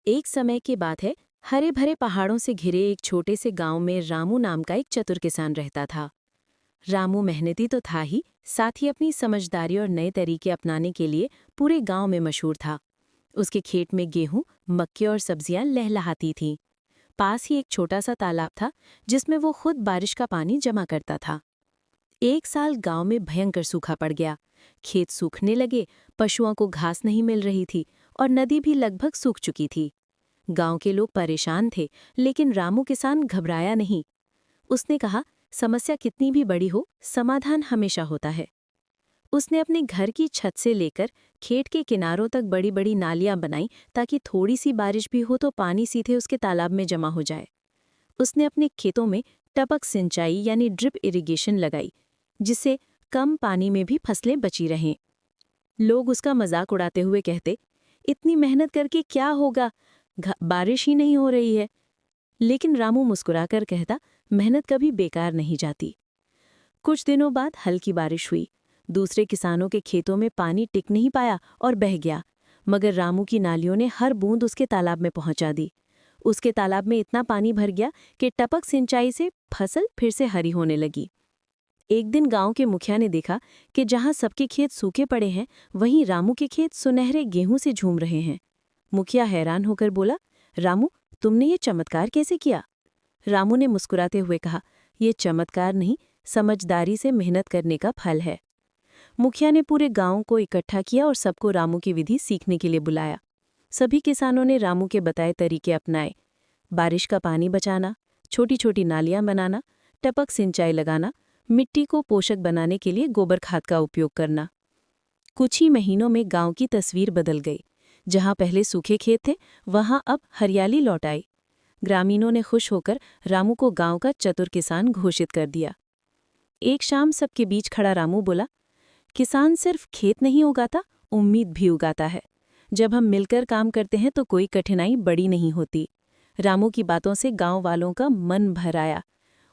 एक समय की बात है। हरे भरे पहाड़ों से घिरे एक छोटे से गांव में रामू नाम का एक चतुर किसान रहता था। रामू मेहनती तो था ही, साथ ही अपनी समझदारी और नए तरीके अपनाने के लिए पूरे गांव में मशहूर था। उसके खेत में गेहूं, मक्के और सब्जियां लहलहाती थीं। पास ही एक छोटा सा तालाब था, जिसमें वो खुद बारिश का पानी जमा करता था। एक साल गांव में भयंकर सूखा पड़ गया। खेत सूखने लगे, पशुओं को घास नहीं मिल रही थी और नदी भी लगभग सूख चुकी थी। गांव के लोग परेशान थे, लेकिन रामू किसान घबराया नहीं। उसने कहा, समस्या कितनी भी बड़ी हो, समाधान हमेशा होता है। उसने अपने घर की छत से लेकर खेत के किनारों तक बड़ी बड़ी नालियां बनाई, ताकि थोड़ी सी बारिश भी हो तो पानी सीधे उसके तालाब में जमा हो जाए। उसने अपने खेतों में टपक सिंचाई यानी ड्रिप इरिगेशन लगाई, जिससे कम पानी में भी फसलें बची रहें। लोग उसका मजाक उड़ाते हुए कहते, इतनी मेहनत करके क्या होगा, बारिश ही नहीं हो रही है। लेकिन रामू मुस्कुराकर कहता, मेहनत कभी बेकार नहीं जाती। कुछ दिनों बाद हल्की बारिश हुई। दूसरे किसानों के खेतों में पानी टिक नहीं पाया और बह गया, मगर रामू की नालियों ने हर बूंद उसके तालाब में पहुंचा दी। उसके तालाब में इतना पानी भर गया कि टपक सिंचाई से फसल फिर से हरी होने लगी। एक दिन गांव के मुखिया ने देखा कि जहां सबके खेत सूखे पड़े हैं, वहीं रामू के खेत सुनहरे गेहूं से झूम रहे हैं। मुखिया हैरान होकर बोला, रामू, तुमने ये चमत्कार कैसे किया? रामू ने मुस्कुराते हुए कहा, ये चमत्कार नहीं, समझदारी से मेहनत करने का फल है। मुखिया ने पूरे गांव को इकट्ठा किया और सबको रामू की विधि सीखने के लिए बुलाया। सभी किसानों ने रामू के बताए तरीके अपनाए। बारिश का पानी बचाना, छोटी छोटी नालियां बनाना, टपक सिंचाई लगाना, मिट्टी को पोषक बनाने के लिए गोबर खाद का उपयोग करना। कुछ ही महीनों में गांव की तस्वीर बदल गई। जहां पहले सूखे खेत थे, वहां अब हरियाली लौट आई। ग्रामीणों ने खुश होकर रामू को गांव का चतुर किसान घोषित कर दिया। एक शाम सबके बीच खड़ा रामू बोला, किसान सिर्फ खेत नहीं उगाता, उम्मीद भी उगाता है। जब हम मिलकर काम करते हैं तो कोई कठिनाई बड़ी नहीं होती। रामू की बातों से गांव वालों का मन भर आया।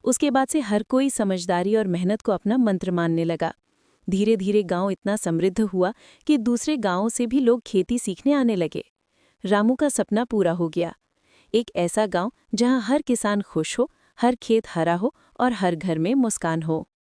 उसके बाद से हर कोई समझदारी और मेहनत को अपना मंत्र मानने लगा। धीरे धीरे गांव इतना समृद्ध हुआ कि दूसरे गांवों से भी लोग खेती सीखने आने लगे। रामू का सपना पूरा हो गया। एक ऐसा गांव जहां हर किसान खुश हो, हर खेत हरा हो और हर घर में मुस्कान हो।